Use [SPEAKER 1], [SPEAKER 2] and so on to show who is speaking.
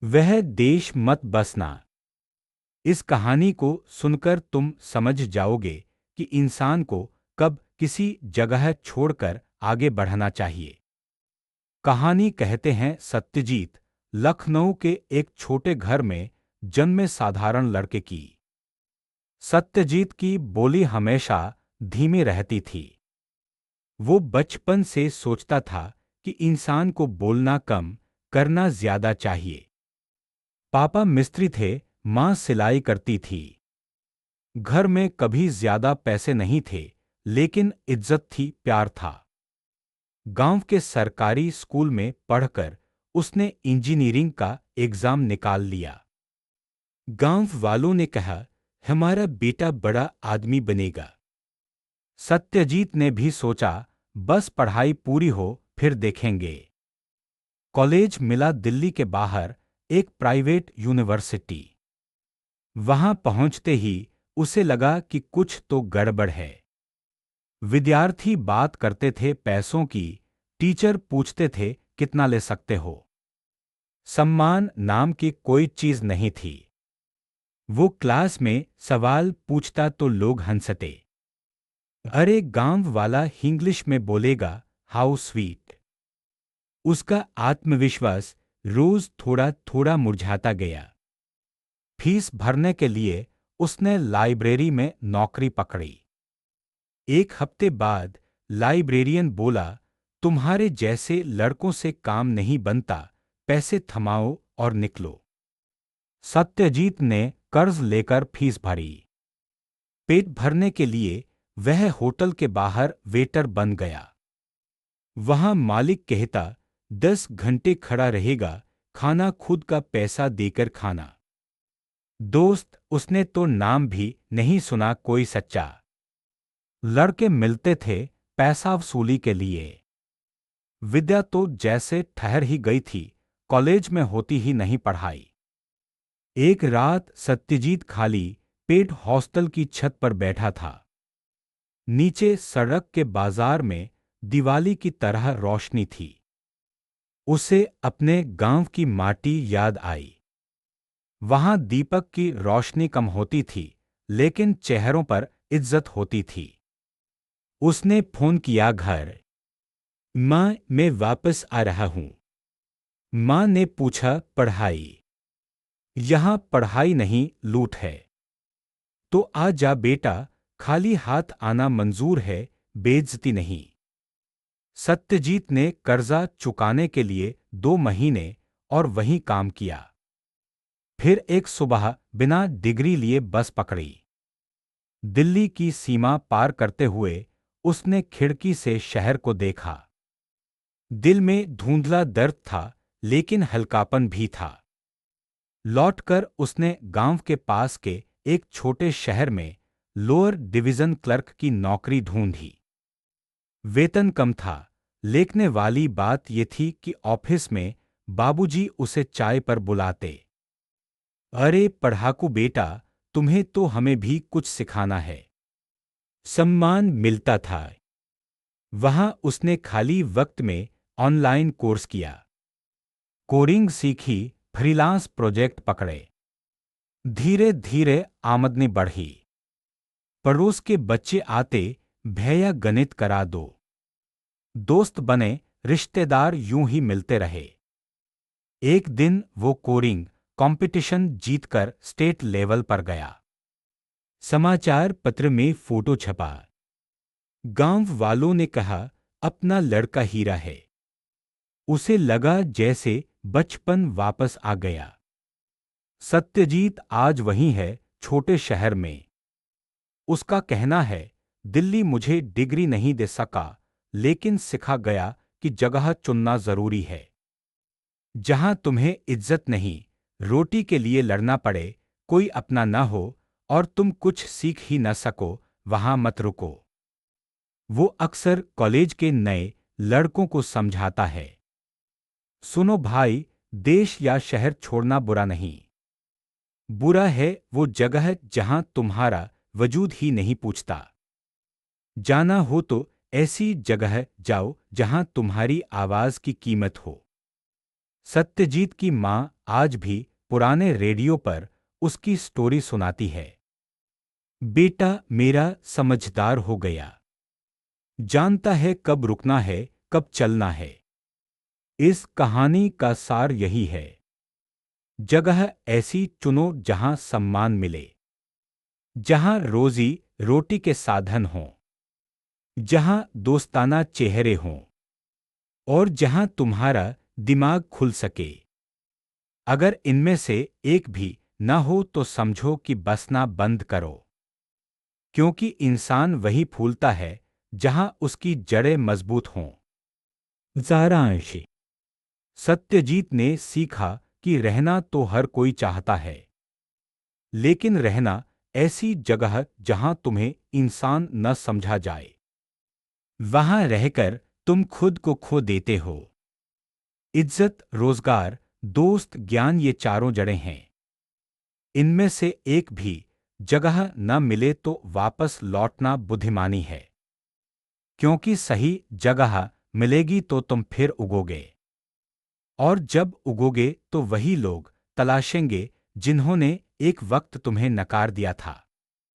[SPEAKER 1] वह देश मत बसना। इस कहानी को सुनकर तुम समझ जाओगे कि इंसान को कब किसी जगह छोड़कर आगे बढ़ना चाहिए। कहानी कहते हैं सत्यजीत लखनऊ के एक छोटे घर में जन्मे साधारण लड़के की। सत्यजीत की बोली हमेशा धीमी रहती थी। वो बचपन से सोचता था कि इंसान को बोलना कम, करना ज्यादा चाहिए। पापा मिस्त्री थे, माँ सिलाई करती थी। घर में कभी ज्यादा पैसे नहीं थे, लेकिन इज्जत थी, प्यार था। गांव के सरकारी स्कूल में पढ़कर उसने इंजीनियरिंग का एग्जाम निकाल लिया। गांव वालों ने कहा, हमारा बेटा बड़ा आदमी बनेगा। सत्यजीत ने भी सोचा, बस पढ़ाई पूरी हो फिर देखेंगे। कॉलेज मिला दिल्ली के बाहर, एक प्राइवेट यूनिवर्सिटी। वहां पहुंचते ही उसे लगा कि कुछ तो गड़बड़ है। विद्यार्थी बात करते थे पैसों की, टीचर पूछते थे कितना ले सकते हो। सम्मान नाम की कोई चीज नहीं थी। वो क्लास में सवाल पूछता तो लोग हंसते। अरे गांव वाला इंग्लिश में बोलेगा, हाउ स्वीट। उसका आत्मविश्वास रोज थोड़ा थोड़ा मुरझाता गया। फीस भरने के लिए उसने लाइब्रेरी में नौकरी पकड़ी। एक हफ्ते बाद लाइब्रेरियन बोला, तुम्हारे जैसे लड़कों से काम नहीं बनता, पैसे थमाओ और निकलो। सत्यजीत ने कर्ज लेकर फीस भरी। पेट भरने के लिए वह होटल के बाहर वेटर बन गया। वहां मालिक कहता, 10 घंटे खड़ा रहेगा, खाना खुद का पैसा देकर खाना। दोस्त उसने तो नाम भी नहीं सुना कोई सच्चा। लड़के मिलते थे पैसा वसूली के लिए। विद्या तो जैसे ठहर ही गई थी, कॉलेज में होती ही नहीं पढ़ाई। एक रात सत्यजीत खाली पेट हॉस्टल की छत पर बैठा था। नीचे सड़क के बाजार में दिवाली की तरह रोशनी थी। उसे अपने गांव की माटी याद आई। वहां दीपक की रोशनी कम होती थी, लेकिन चेहरों पर इज्जत होती थी। उसने फोन किया घर। माँ, मैं वापस आ रहा हूं। माँ ने पूछा, पढ़ाई? यहां पढ़ाई नहीं, लूट है। तो आ जा बेटा, खाली हाथ आना मंजूर है, बेइज्जती नहीं। सत्यजीत ने कर्जा चुकाने के लिए 2 महीने और वहीं काम किया। फिर एक सुबह बिना डिग्री लिए बस पकड़ी। दिल्ली की सीमा पार करते हुए उसने खिड़की से शहर को देखा। दिल में धुंधला दर्द था, लेकिन हल्कापन भी था। लौटकर उसने गांव के पास के एक छोटे शहर में लोअर डिवीजन क्लर्क की नौकरी ढूंढी। वेतन कम था, लेखने वाली बात ये थी कि ऑफिस में बाबूजी उसे चाय पर बुलाते। अरे पढ़ाकू बेटा, तुम्हें तो हमें भी कुछ सिखाना है। सम्मान मिलता था। वहां उसने खाली वक्त में ऑनलाइन कोर्स किया, कोडिंग सीखी, फ्रीलांस प्रोजेक्ट पकड़े। धीरे धीरे आमदनी बढ़ी। पड़ोस के बच्चे आते, भैया गणित करा दो। दोस्त बने, रिश्तेदार यूं ही मिलते रहे। एक दिन वो कोडिंग कंपटीशन जीतकर स्टेट लेवल पर गया। समाचार पत्र में फोटो छपा। गांव वालों ने कहा, अपना लड़का हीरा है। उसे लगा जैसे बचपन वापस आ गया। सत्यजीत आज वहीं है, छोटे शहर में। उसका कहना है, दिल्ली मुझे डिग्री नहीं दे सका, लेकिन सिखा गया कि जगह चुनना जरूरी है। जहां तुम्हें इज्जत नहीं, रोटी के लिए लड़ना पड़े, कोई अपना न हो और तुम कुछ सीख ही न सको, वहां मत रुको। वो अक्सर कॉलेज के नए लड़कों को समझाता है, सुनो भाई, देश या शहर छोड़ना बुरा नहीं। बुरा है वो जगह जहां तुम्हारा वजूद ही नहीं पूछता। जाना हो तो ऐसी जगह जाओ जहां तुम्हारी आवाज की कीमत हो। सत्यजीत की माँ आज भी पुराने रेडियो पर उसकी स्टोरी सुनाती है। बेटा मेरा समझदार हो गया, जानता है कब रुकना है, कब चलना है। इस कहानी का सार यही है, जगह ऐसी चुनो जहां सम्मान मिले, जहां रोजी रोटी के साधन हों, जहां दोस्ताना चेहरे हों और जहां तुम्हारा दिमाग खुल सके। अगर इनमें से एक भी न हो तो समझो कि बसना बंद करो, क्योंकि इंसान वही फूलता है जहां उसकी जड़ें मजबूत हों। सारांश। सत्यजीत ने सीखा कि रहना तो हर कोई चाहता है, लेकिन रहना ऐसी जगह जहां तुम्हें इंसान न समझा जाए। वहां रहकर तुम खुद को खो देते हो। इज्जत, रोजगार, दोस्त, ज्ञान, ये चारों जड़ें हैं। इनमें से एक भी जगह न मिले तो वापस लौटना बुद्धिमानी है, क्योंकि सही जगह मिलेगी तो तुम फिर उगोगे, और जब उगोगे तो वही लोग तलाशेंगे जिन्होंने एक वक्त तुम्हें नकार दिया था।